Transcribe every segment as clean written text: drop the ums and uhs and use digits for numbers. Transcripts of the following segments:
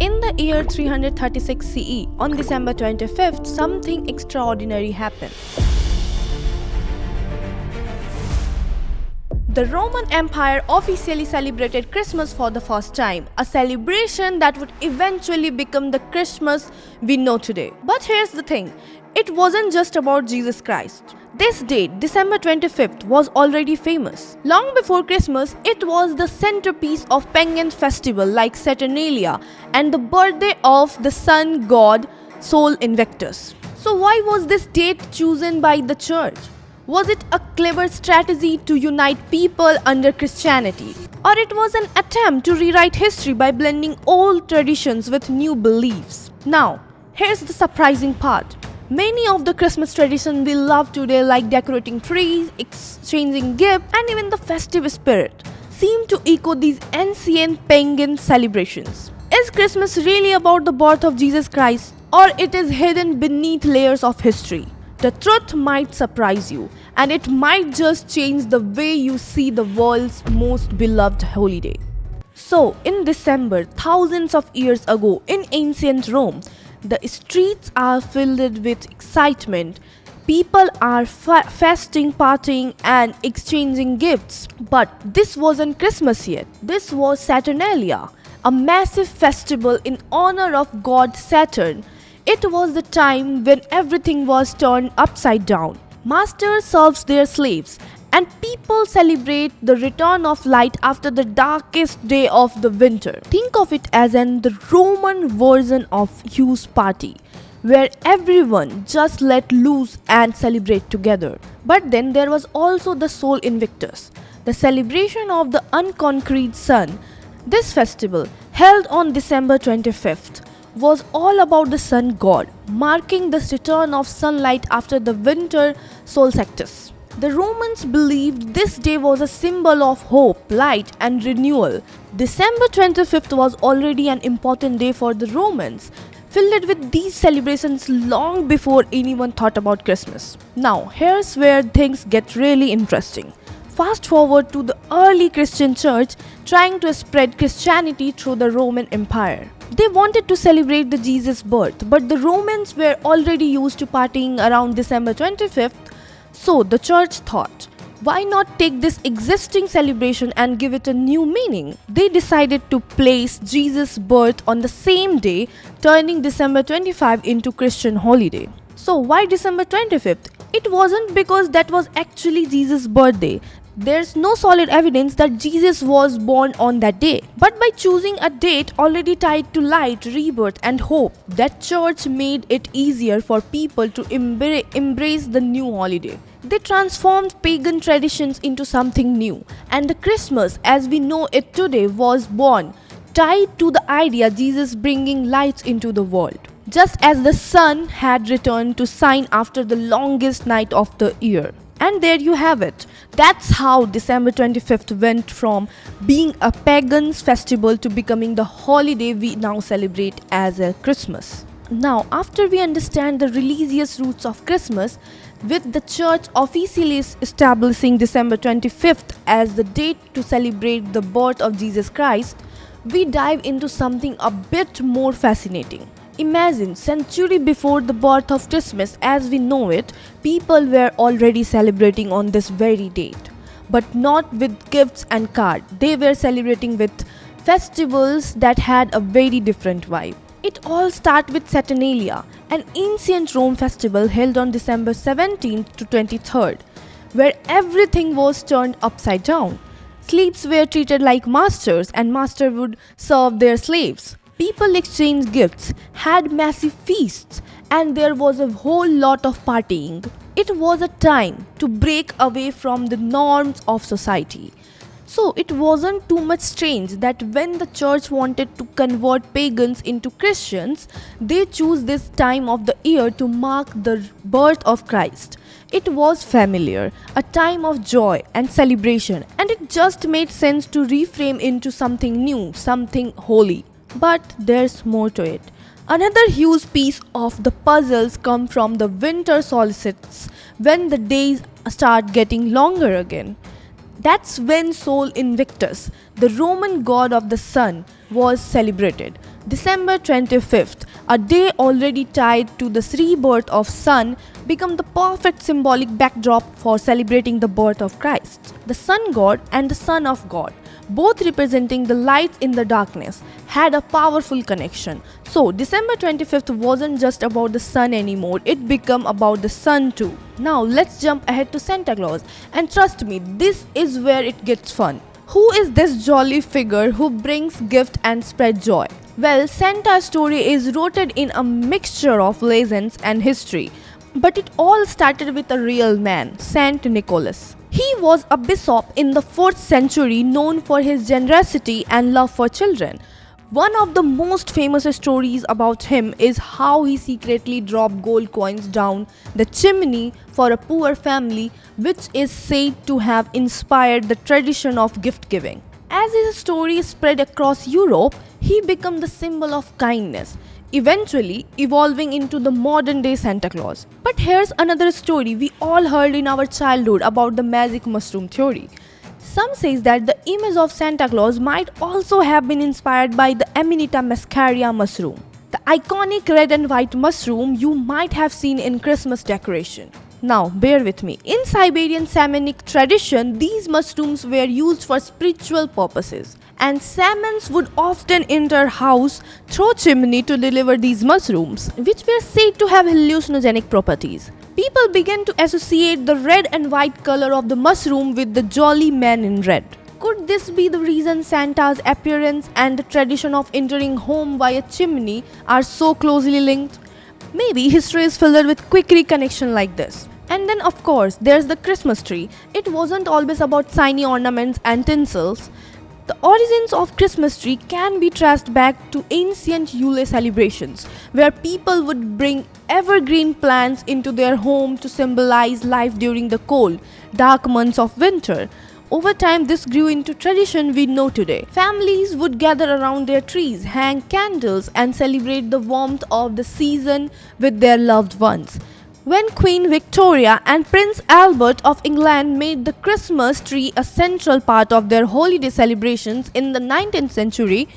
In the year 336 CE, on December 25th, something extraordinary happened. The Roman Empire officially celebrated Christmas for the first time, a celebration that would eventually become the Christmas we know today. But here's the thing, it wasn't just about Jesus Christ. This date, December 25th, was already famous. Long before Christmas, it was the centerpiece of pagan festival like Saturnalia and the birthday of the sun god Sol Invictus. So why was this date chosen by the church? Was it a clever strategy to unite people under Christianity? Or it was an attempt to rewrite history by blending old traditions with new beliefs? Now, here's the surprising part. Many of the Christmas traditions we love today, like decorating trees, exchanging gifts, and even the festive spirit, seem to echo these ancient pagan celebrations. Is Christmas really about the birth of Jesus Christ, or it is hidden beneath layers of history? The truth might surprise you, and it might just change the way you see the world's most beloved holiday. So, in December, thousands of years ago, in ancient Rome, the streets are filled with excitement. People are fasting, partying, and exchanging gifts. But this wasn't Christmas yet. This was Saturnalia, a massive festival in honor of god Saturn. It was the time when everything was turned upside down. Masters serve their slaves, and people celebrate the return of light after the darkest day of the winter. Think of it as the Roman version of Hugh's party, where everyone just let loose and celebrate together. But then there was also the Sol Invictus, the celebration of the unconquered sun. This festival, held on December 25th, was all about the sun god, marking the return of sunlight after the winter solstice. The Romans believed this day was a symbol of hope, light, and renewal. December 25th was already an important day for the Romans, filled with these celebrations long before anyone thought about Christmas. Now, here's where things get really interesting. Fast forward to the early Christian church trying to spread Christianity through the Roman Empire. They wanted to celebrate the Jesus birth, but the Romans were already used to partying around December 25th, so the church thought, why not take this existing celebration and give it a new meaning? They decided to place Jesus' birth on the same day, turning December 25 into Christian holiday. So why December 25th? It wasn't because that was actually Jesus' birthday. There's no solid evidence that Jesus was born on that day. But by choosing a date already tied to light, rebirth, and hope, that church made it easier for people to embrace the new holiday. They transformed pagan traditions into something new, and the Christmas as we know it today was born, tied to the idea Jesus bringing lights into the world. Just as the sun had returned to shine after the longest night of the year. And there you have it. That's how December 25th went from being a pagan's festival to becoming the holiday we now celebrate as a Christmas. Now, after we understand the religious roots of Christmas, with the church officially establishing December 25th as the date to celebrate the birth of Jesus Christ, we dive into something a bit more fascinating. Imagine, century before the birth of Christmas as we know it, people were already celebrating on this very date. But not with gifts and cards. They were celebrating with festivals that had a very different vibe. It all started with Saturnalia, an ancient Rome festival held on December 17th to 23rd, where everything was turned upside down. Slaves were treated like masters, and masters would serve their slaves. People exchanged gifts, had massive feasts, and there was a whole lot of partying. It was a time to break away from the norms of society. So it wasn't too much strange that when the church wanted to convert pagans into Christians, they chose this time of the year to mark the birth of Christ. It was familiar, a time of joy and celebration, and it just made sense to reframe into something new, something holy. But there's more to it. Another huge piece of the puzzles come from the winter solstice, when the days start getting longer again. That's when Sol Invictus, the Roman god of the sun, was celebrated. December 25th, a day already tied to the rebirth of sun, became the perfect symbolic backdrop for celebrating the birth of Christ. The sun god and the son of God, both representing the light in the darkness, had a powerful connection. So December 25th wasn't just about the sun anymore, it became about the sun too. Now let's jump ahead to Santa Claus, and trust me, this is where it gets fun. Who is this jolly figure who brings gift and spread joy? Well, Santa's story is rooted in a mixture of legends and history, but it all started with a real man, Saint Nicholas. He was a bishop in the 4th century known for his generosity and love for children. One of the most famous stories about him is how he secretly dropped gold coins down the chimney for a poor family, which is said to have inspired the tradition of gift giving. As his story spread across Europe, he became the symbol of kindness, eventually evolving into the modern day Santa Claus. But here's another story we all heard in our childhood about the magic mushroom theory. Some says that the image of Santa Claus might also have been inspired by the Amanita muscaria mushroom, the iconic red and white mushroom you might have seen in Christmas decoration. Now, bear with me. In Siberian shamanic tradition, these mushrooms were used for spiritual purposes, and shamans would often enter house through chimney to deliver these mushrooms, which were said to have hallucinogenic properties. People began to associate the red and white color of the mushroom with the jolly man in red. Could this be the reason Santa's appearance and the tradition of entering home via chimney are so closely linked? Maybe history is filled with quick reconnection like this. And then of course there's the Christmas tree. It wasn't always about shiny ornaments and tinsels. The origins of Christmas tree can be traced back to ancient Yule celebrations, where people would bring evergreen plants into their home to symbolize life during the cold, dark months of winter. Over time, this grew into tradition we know today. Families would gather around their trees, hang candles, and celebrate the warmth of the season with their loved ones. When Queen Victoria and Prince Albert of England made the Christmas tree a central part of their holiday celebrations in the 19th century,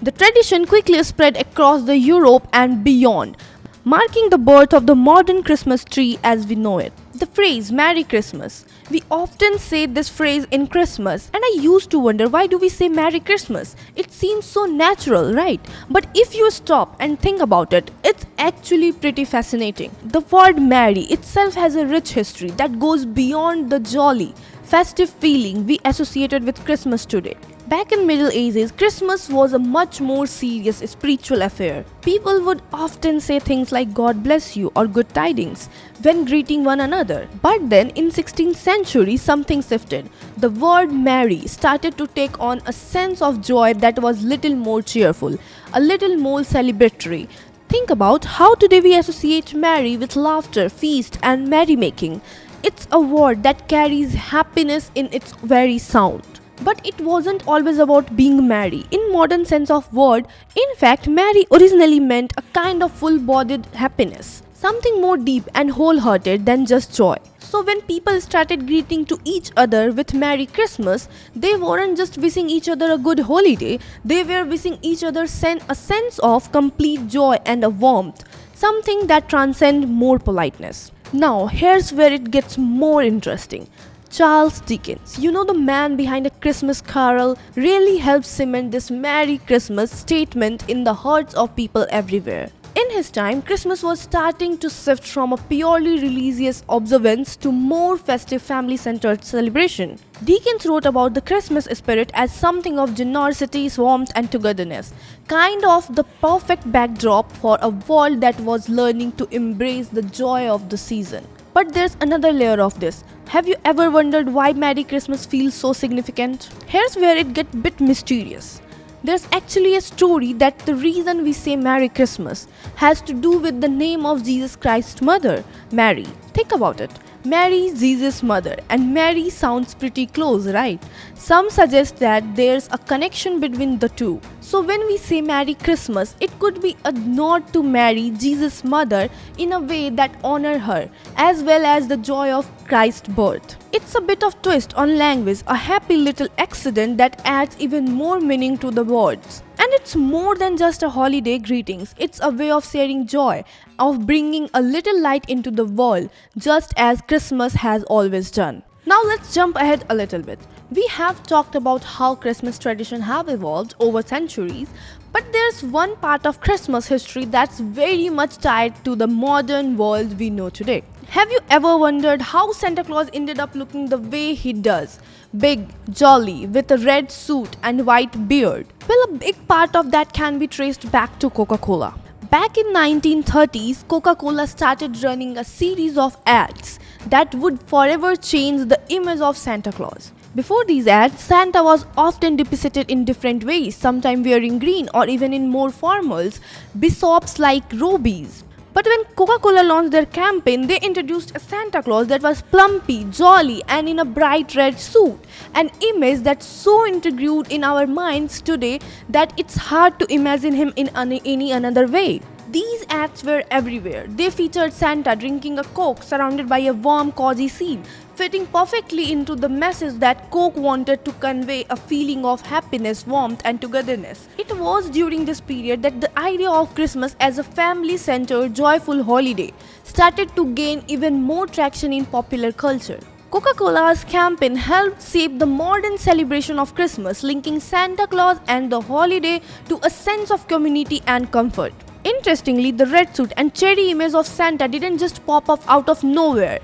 the tradition quickly spread across the Europe and beyond, marking the birth of the modern Christmas tree as we know it. The phrase Merry Christmas. We often say this phrase in Christmas, and I used to wonder, why do we say Merry Christmas? It seems so natural, right? But if you stop and think about it, it's actually pretty fascinating. The word merry itself has a rich history that goes beyond the jolly, festive feeling we associated with Christmas today. Back in Middle Ages, Christmas was a much more serious spiritual affair. People would often say things like God bless you or good tidings when greeting one another. But then in 16th century, something shifted. The word merry started to take on a sense of joy that was little more cheerful, a little more celebratory. Think about how today we associate merry with laughter, feast and merrymaking. It's a word that carries happiness in its very sound. But it wasn't always about being merry. In modern sense of word, in fact, merry originally meant a kind of full-bodied happiness, something more deep and wholehearted than just joy. So when people started greeting to each other with Merry Christmas, they weren't just wishing each other a good holiday, they were wishing each other a sense of complete joy and a warmth, something that transcends more politeness. Now, here's where it gets more interesting. Charles Dickens, you know, the man behind A Christmas Carol, really helped cement this Merry Christmas statement in the hearts of people everywhere. In his time, Christmas was starting to shift from a purely religious observance to more festive family-centered celebration. Dickens wrote about the Christmas spirit as something of generosity, warmth and togetherness, kind of the perfect backdrop for a world that was learning to embrace the joy of the season. But there's another layer of this. Have you ever wondered why Merry Christmas feels so significant? Here's where it gets a bit mysterious. There's actually a story that the reason we say Merry Christmas has to do with the name of Jesus Christ's mother, Mary. Think about it. Mary, Jesus' mother, and Mary sounds pretty close, right? Some suggest that there's a connection between the two. So when we say Merry Christmas, it could be a nod to Mary, Jesus' mother, in a way that honor her, as well as the joy of Christ's birth. It's a bit of twist on language, a happy little accident that adds even more meaning to the words. And it's more than just a holiday greetings, it's a way of sharing joy, of bringing a little light into the world, just as Christmas has always done. Now let's jump ahead a little bit. We have talked about how Christmas traditions have evolved over centuries, but there's one part of Christmas history that's very much tied to the modern world we know today. Have you ever wondered how Santa Claus ended up looking the way he does? Big, jolly, with a red suit and white beard. Well, a big part of that can be traced back to Coca-Cola. Back in 1930s, Coca-Cola started running a series of ads that would forever change the image of Santa Claus. Before these ads, Santa was often depicted in different ways, sometimes wearing green or even in more formals, bishops like robes. But when Coca-Cola launched their campaign, they introduced a Santa Claus that was plumpy, jolly, and in a bright red suit. An image that's so ingrained in our minds today that it's hard to imagine him in any another way. These ads were everywhere. They featured Santa drinking a Coke surrounded by a warm, cozy scene, fitting perfectly into the message that Coke wanted to convey, a feeling of happiness, warmth, and togetherness. It was during this period that the idea of Christmas as a family-centered, joyful holiday started to gain even more traction in popular culture. Coca-Cola's campaign helped shape the modern celebration of Christmas, linking Santa Claus and the holiday to a sense of community and comfort. Interestingly, the red suit and cherry image of Santa didn't just pop up out of nowhere.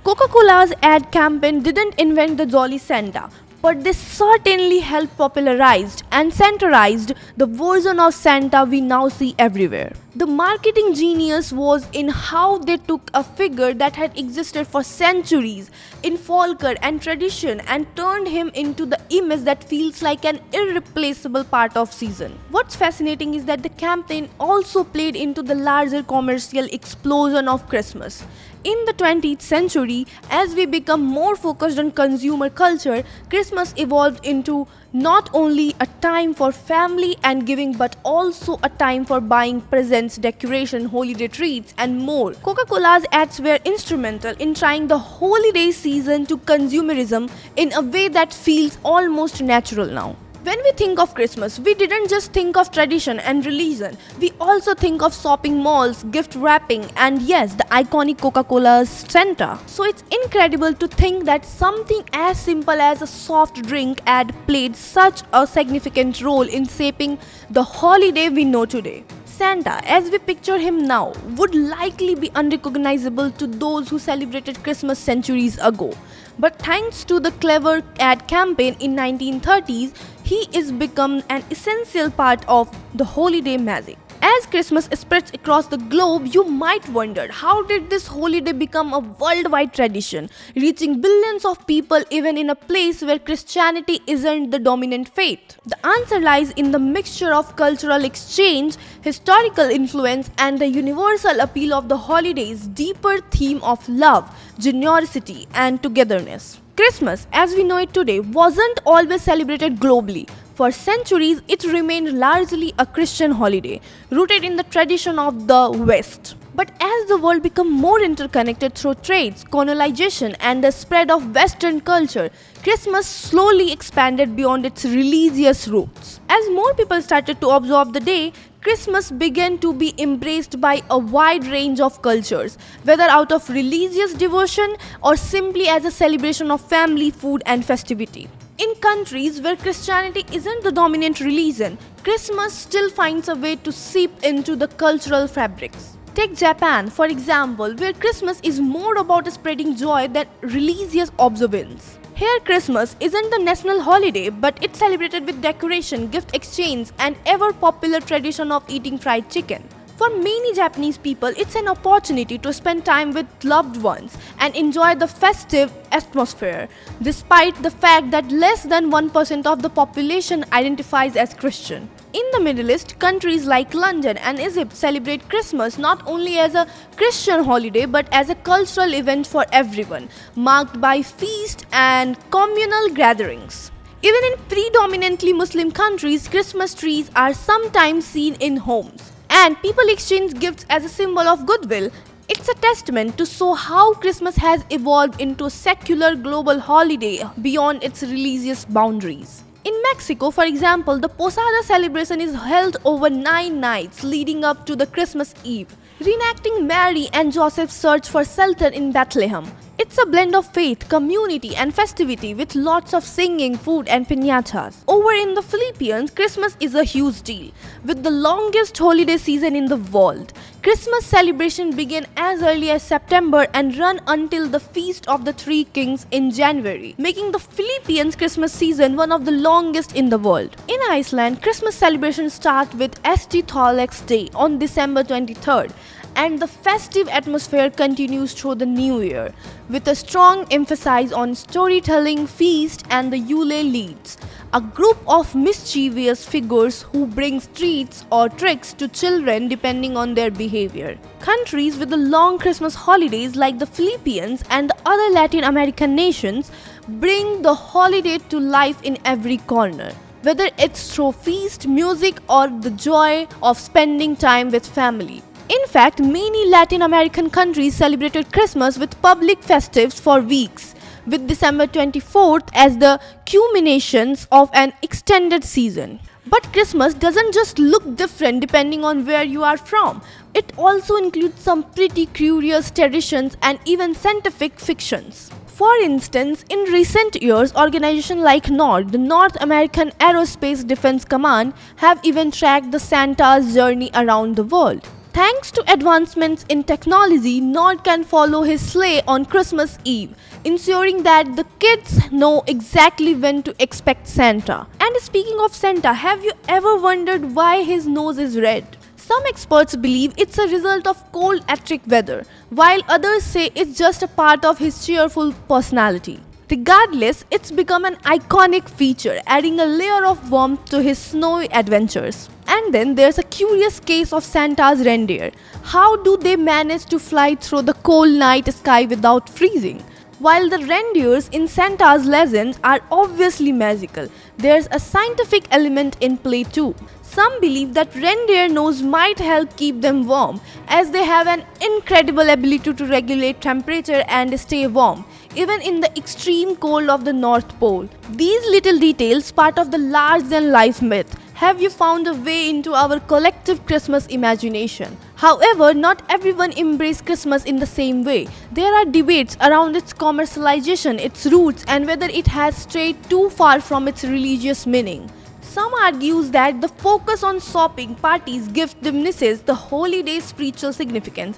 Coca-Cola's ad campaign didn't invent the Jolly Santa, but they certainly helped popularized and centralized the version of Santa we now see everywhere. The marketing genius was in how they took a figure that had existed for centuries in folklore and tradition and turned him into the image that feels like an irreplaceable part of season. What's fascinating is that the campaign also played into the larger commercial explosion of Christmas. In the 20th century, as we become more focused on consumer culture, Christmas evolved into not only a time for family and giving but also a time for buying presents, decoration, holiday treats, and more. Coca-Cola's ads were instrumental in trying the holiday season to consumerism in a way that feels almost natural now. When we think of Christmas, we didn't just think of tradition and religion. We also think of shopping malls, gift wrapping, and yes, the iconic Coca-Cola's Santa. So it's incredible to think that something as simple as a soft drink ad played such a significant role in shaping the holiday we know today. Santa, as we picture him now, would likely be unrecognizable to those who celebrated Christmas centuries ago. But thanks to the clever ad campaign in 1930s, he is become an essential part of the holiday magic. As Christmas spreads across the globe, you might wonder, how did this holiday become a worldwide tradition, reaching billions of people even in a place where Christianity isn't the dominant faith? The answer lies in the mixture of cultural exchange, historical influence, and the universal appeal of the holiday's deeper theme of love, generosity, and togetherness. Christmas, as we know it today, wasn't always celebrated globally. For centuries, it remained largely a Christian holiday, rooted in the tradition of the West. But as the world became more interconnected through trades, colonization, and the spread of Western culture, Christmas slowly expanded beyond its religious roots. As more people started to observe the day, Christmas began to be embraced by a wide range of cultures, whether out of religious devotion or simply as a celebration of family, food, and festivity. In countries where Christianity isn't the dominant religion, Christmas still finds a way to seep into the cultural fabrics. Take Japan, for example, where Christmas is more about spreading joy than religious observance. Here, Christmas isn't the national holiday, but it's celebrated with decoration, gift exchange, and ever-popular tradition of eating fried chicken. For many Japanese people, it's an opportunity to spend time with loved ones and enjoy the festive atmosphere, despite the fact that less than 1% of the population identifies as Christian. In the Middle East, countries like London and Egypt celebrate Christmas not only as a Christian holiday but as a cultural event for everyone, marked by feast and communal gatherings. Even in predominantly Muslim countries, Christmas trees are sometimes seen in homes, and people exchange gifts as a symbol of goodwill. It's a testament to show how Christmas has evolved into a secular global holiday beyond its religious boundaries. In Mexico, for example, the Posada celebration is held over 9 nights leading up to the Christmas Eve, reenacting Mary and Joseph's search for shelter in Bethlehem. It's a blend of faith, community, and festivity with lots of singing, food, and piñatas. Over in the Philippines, Christmas is a huge deal, with the longest holiday season in the world. Christmas celebration begin as early as September and run until the Feast of the Three Kings in January, making the Philippines Christmas season one of the longest in the world. In Iceland, Christmas celebrations start with St. Tholex Day on December 23rd, and the festive atmosphere continues through the new year, with a strong emphasis on storytelling, feast, and the Yule Leads, a group of mischievous figures who bring treats or tricks to children depending on their behavior. Countries with the long Christmas holidays like the Philippines and the other Latin American nations bring the holiday to life in every corner, whether it's through feast, music, or the joy of spending time with family. In fact, many Latin American countries celebrated Christmas with public festives for weeks, with December 24th as the culmination of an extended season. But Christmas doesn't just look different depending on where you are from. It also includes some pretty curious traditions and even scientific fictions. For instance, in recent years, organizations like NORD, the North American Aerospace Defense Command, have even tracked the Santa's journey around the world. Thanks to advancements in technology, Nod can follow his sleigh on Christmas Eve, ensuring that the kids know exactly when to expect Santa. And speaking of Santa, have you ever wondered why his nose is red? Some experts believe it's a result of cold Arctic weather, while others say it's just a part of his cheerful personality. Regardless, it's become an iconic feature, adding a layer of warmth to his snowy adventures. And then there's a curious case of Santa's reindeer. How do they manage to fly through the cold night sky without freezing? While the reindeers in Santa's legends are obviously magical, there's a scientific element in play too. Some believe that reindeer nose might help keep them warm, as they have an incredible ability to regulate temperature and stay warm, even in the extreme cold of the North Pole. These little details, part of the larger-than-life myth, have you found a way into our collective Christmas imagination. However, not everyone embraces Christmas in the same way. There are debates around its commercialization, its roots, and whether it has strayed too far from its religious meaning. Some argue that the focus on shopping, parties, gifts diminishes the holiday's spiritual significance.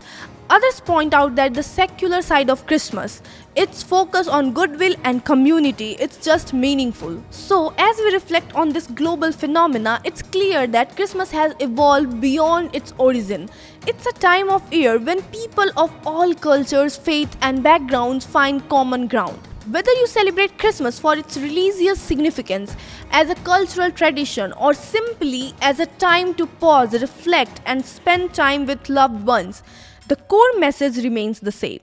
Others point out that the secular side of Christmas, its focus on goodwill and community, it's just meaningful. So, as we reflect on this global phenomena, it's clear that Christmas has evolved beyond its origin. It's a time of year when people of all cultures, faith, and backgrounds find common ground. Whether you celebrate Christmas for its religious significance, as a cultural tradition, or simply as a time to pause, reflect, and spend time with loved ones, the core message remains the same.